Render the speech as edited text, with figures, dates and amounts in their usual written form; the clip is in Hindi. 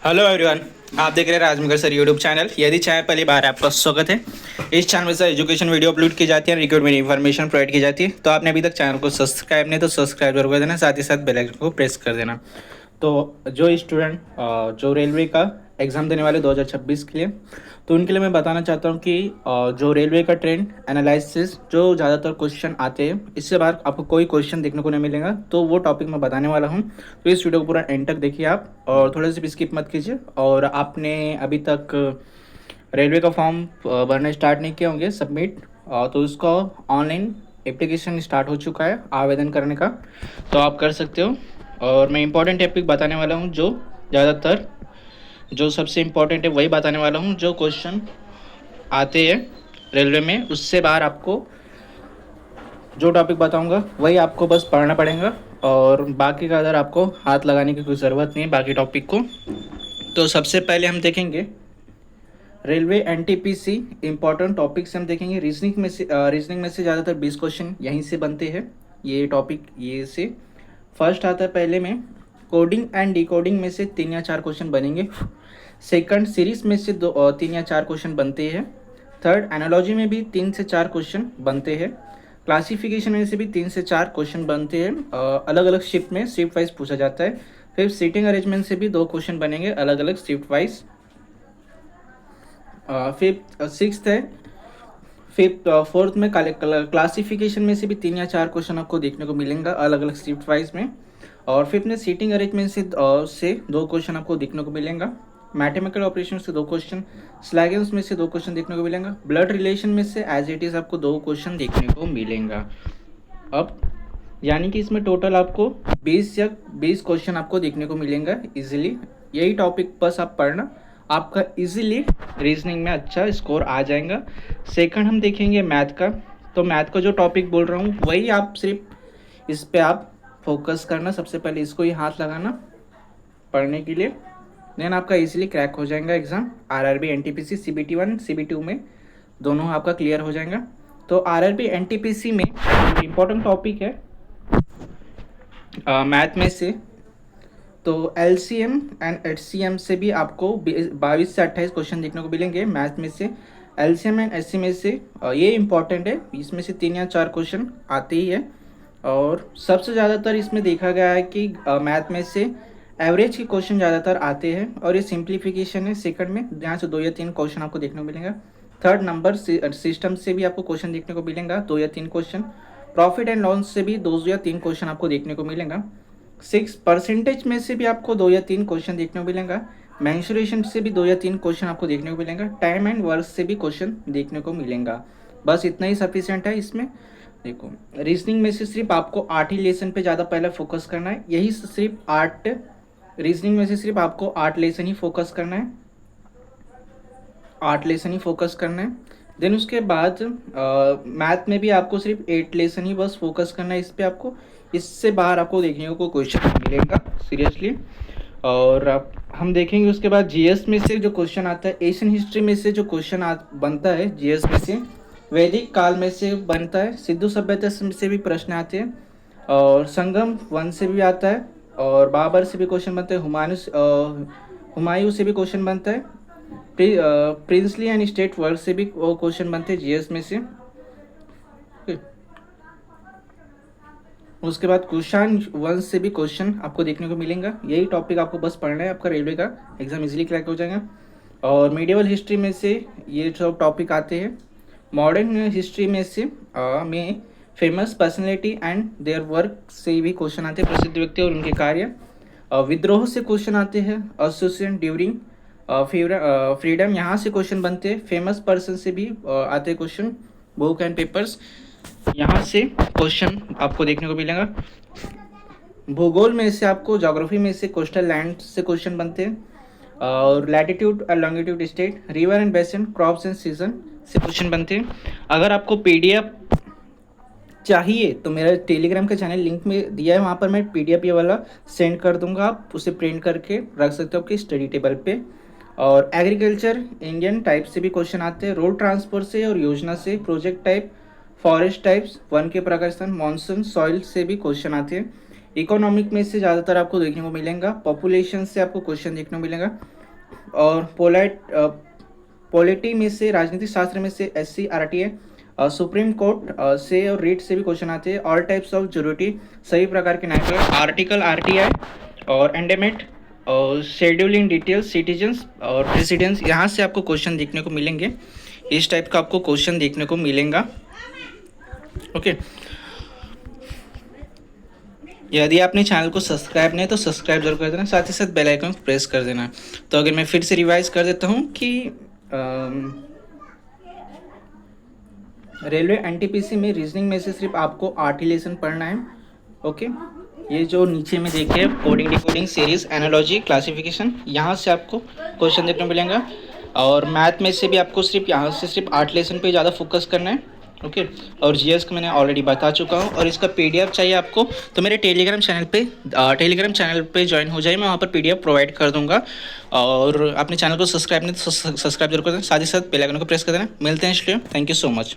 Hello everyone. आप देख रहे हैं राजमगर सर यूट्यूब चैनल। यदि चाहे पहली बार आपका स्वागत है। इस चैनल से एजुकेशन वीडियो अपलोड की जाती है, रिक्रूटमेंट इन्फॉर्मेशन प्रोवाइड की जाती है। तो आपने अभी तक चैनल को सब्सक्राइब नहीं तो सब्सक्राइब जरूर कर देना, साथ ही साथ बेल आइकन को प्रेस कर देना। तो जो स्टूडेंट जो रेलवे का एग्ज़ाम देने वाले 2026 के लिए, तो उनके लिए मैं बताना चाहता हूँ कि जो रेलवे का ट्रेंड एनालिसिस जो ज़्यादातर क्वेश्चन आते हैं, इससे बाहर आपको कोई क्वेश्चन देखने को नहीं मिलेगा। तो वो टॉपिक मैं बताने वाला हूँ। तो इस वीडियो को पूरा एंड तक देखिए आप, और थोड़ा सा भी स्किप मत कीजिए। और आपने अभी तक रेलवे का फॉर्म भरना स्टार्ट नहीं किए होंगे सबमिट, तो उसका ऑनलाइन एप्लीकेशन स्टार्ट हो चुका है आवेदन करने का, तो आप कर सकते हो। और मैं इंपॉर्टेंट टॉपिक बताने वाला हूँ, जो ज़्यादातर जो सबसे इम्पोर्टेंट है वही बताने वाला हूँ। जो क्वेश्चन आते हैं रेलवे में, उससे बाहर आपको जो टॉपिक बताऊंगा वही आपको बस पढ़ना पड़ेगा, और बाकी का अदर आपको हाथ लगाने की कोई ज़रूरत नहीं है बाकी टॉपिक को। तो सबसे पहले हम देखेंगे रेलवे एनटीपीसी इंपॉर्टेंट टॉपिक से हम देखेंगे। रीजनिंग में से ज़्यादातर 20 क्वेश्चन यहीं से बनते हैं। ये टॉपिक ये से फर्स्ट आता है। पहले में कोडिंग एंड डिकोडिंग में से 3 या 4 क्वेश्चन बनेंगे। सेकंड सीरीज में से 3 या 4 क्वेश्चन बनते हैं। थर्ड एनालॉजी में भी 3 से 4 क्वेश्चन बनते हैं। क्लासिफिकेशन में से भी 3 से 4 क्वेश्चन बनते हैं, अलग अलग शिफ्ट में, शिफ्ट वाइज पूछा जाता है। फिर सीटिंग अरेंजमेंट से भी 2 क्वेश्चन बनेंगे अलग अलग शिफ्ट वाइज। फिफ्थ सिक्स्थ है। फिफ्थ फोर्थ में क्लासिफिकेशन में से भी 3 या 4 क्वेश्चन आपको देखने को मिलेंगे अलग अलग शिफ्ट वाइज में। और फिफ्थ में सीटिंग अरेंजमेंट से 2 क्वेश्चन आपको देखने को मिलेंगे। मैथमेटिकल ऑपरेशन से 2 क्वेश्चन, स्लैगन्स में से 2 क्वेश्चन देखने को मिलेंगे। ब्लड रिलेशन में से एज इट इज़ आपको 2 क्वेश्चन देखने को मिलेंगे। अब यानी कि इसमें टोटल आपको 20 क्वेश्चन आपको देखने को मिलेंगे इजीली। यही टॉपिक बस आप पढ़ना, आपका इजीली रीजनिंग में अच्छा स्कोर आ जाएगा। सेकंड हम देखेंगे मैथ का। तो मैथ का जो टॉपिक बोल रहा हूँ वही आप सिर्फ इस पे आप फोकस करना। सबसे पहले इसको ही हाथ लगाना पढ़ने के लिए, देन आपका इजीली क्रैक हो जाएगा exam. RRB NTPC CBT 1 CBT 2 में दोनों आपका क्लियर हो जाएगा। तो आरआरबी एनटीपीसी में इम्पोर्टेंट टॉपिक है मैथ में से, तो एलसीएम एंड एचसीएम से भी आपको 22 से 28 क्वेश्चन देखने को मिलेंगे मैथ में से। एलसीएम एंड एचसीएम में से ये इंपॉर्टेंट है, इसमें से 3 या 4 क्वेश्चन आते ही है। और सबसे ज़्यादातर इसमें देखा गया है कि मैथ में से एवरेज के क्वेश्चन ज़्यादातर आते हैं, और ये सिंप्लीफिकेशन है सेकंड में, जहाँ से 2 या 3 क्वेश्चन आपको देखने को मिलेगा। थर्ड नंबर सिस्टम से भी आपको क्वेश्चन देखने को मिलेगा 2 या 3 क्वेश्चन। प्रॉफिट एंड लॉस से भी 2 या 3 क्वेश्चन आपको देखने को मिलेगा। 6 परसेंटेज में से भी आपको 2 या 3 क्वेश्चन देखने को मिलेगा। मैंसुरेशन से भी 2 या 3 क्वेश्चन आपको देखने को मिलेगा। टाइम एंड वर्क से भी क्वेश्चन देखने को मिलेगा। बस इतना ही सफिशिएंट है इसमें। देखो रीजनिंग में से सिर्फ आपको 8 ही लेसन पे ज़्यादा पहले फोकस करना है, यही सिर्फ 8 रीजनिंग में से सिर्फ आपको 8 लेसन ही फोकस करना है, 8 लेसन ही फोकस करना है। देन उसके बाद मैथ में भी आपको सिर्फ 8 लेसन ही बस फोकस करना है इस पर आपको। इससे बाहर आपको देखने को कोई क्वेश्चन नहीं मिलेगा सीरियसली। और अब हम देखेंगे उसके बाद जीएस में से जो क्वेश्चन आता है, एशियन हिस्ट्री में से जो क्वेश्चन बनता है जीएस में से, वैदिक काल में से बनता है, सिंधु सभ्यता से भी प्रश्न आते हैं, और संगम वन से भी आता है, और बाबर से भी क्वेश्चन बनते हैं, हुमायूं से भी क्वेश्चन बनता है, प्रिंसली एंड स्टेट वर्क से भी वो क्वेश्चन बनते हैं जीएस में से। उसके बाद कुषाण वंश से भी क्वेश्चन आपको देखने को मिलेगा। यही टॉपिक आपको बस पढ़ना है, आपका रेलवे का एग्जाम इजीली क्रैक हो जाएगा। और मीडियवल हिस्ट्री में से ये सब टॉपिक आते हैं। मॉडर्न हिस्ट्री में से में famous personality and their work से भी क्वेश्चन आते हैं, प्रसिद्ध व्यक्ति और उनके कार्य। विद्रोह से क्वेश्चन आते हैं, एसोसिएशन ड्यूरिंग फ्रीडम, यहाँ से क्वेश्चन बनते हैं। फेमस पर्सन से भी आते हैं क्वेश्चन, बुक एंड पेपर्स, यहाँ से क्वेश्चन आपको देखने को मिलेगा। भूगोल में से आपको, ज्योग्राफी में से कोस्टल लैंड से क्वेश्चन बनते हैं, और लैटिट्यूड और longitude state, river and basin, crops and season से क्वेश्चन बनते हैं। अगर आपको पीडीएफ चाहिए तो मेरा टेलीग्राम का चैनल लिंक में दिया है, वहाँ पर मैं पीडीएफ ये वाला सेंड कर दूंगा, आप उसे प्रिंट करके रख सकते हो आपके स्टडी टेबल पे। और एग्रीकल्चर इंडियन टाइप से भी क्वेश्चन आते हैं, रोड ट्रांसपोर्ट से और योजना से, project type, forest types, one के प्रकार, मानसून, सॉइल से भी क्वेश्चन आते हैं। इकोनॉमिक में से ज़्यादातर आपको देखने को मिलेगा, पॉपुलेशन से आपको क्वेश्चन देखने को मिलेगा, और पॉलिटी में से, राजनीतिक शास्त्र में से SC/RT है, सुप्रीम कोर्ट से और रीट से भी क्वेश्चन आते हैं, ऑल टाइप्स ऑफ ज्यूरिटी, सभी प्रकार के न्याय, आर्टिकल RTI और एंडेमेट और शेड्यूलिंग डिटेल्स, सिटीजन्स और प्रेसिडेंस, यहाँ से आपको क्वेश्चन देखने को मिलेंगे। इस टाइप का आपको क्वेश्चन देखने को मिलेगा। ओके, यदि आपने चैनल को सब्सक्राइब नहीं तो सब्सक्राइब जरूर कर देना, साथ ही साथ बेल आइकन प्रेस कर देना। तो अगर मैं फिर से रिवाइज कर देता हूँ कि रेलवे NTPC में रीजनिंग में से सिर्फ आपको 8 ही लेसन पढ़ना है। ओके, ये जो नीचे में देखिए coding, decoding, series, analogy, classification, यहाँ से आपको क्वेश्चन देखने को मिलेगा। और मैथ में से भी आपको सिर्फ यहाँ से सिर्फ 8 लेसन पे ज़्यादा फोकस करना है। ओके, और GS का मैंने ऑलरेडी बता चुका हूँ। और इसका PDF चाहिए आपको तो मेरे टेलीग्राम चैनल पे ज्वाइन हो जाइए, मैं वहाँ पर PDF प्रोवाइड कर दूँगा। और अपने चैनल को सब्सक्राइब नहीं तो सब्सक्राइब जरूर कर देना, साथ ही साथ बेल आइकन को प्रेस कर देना। मिलते हैं इसलिए, थैंक यू सो मच।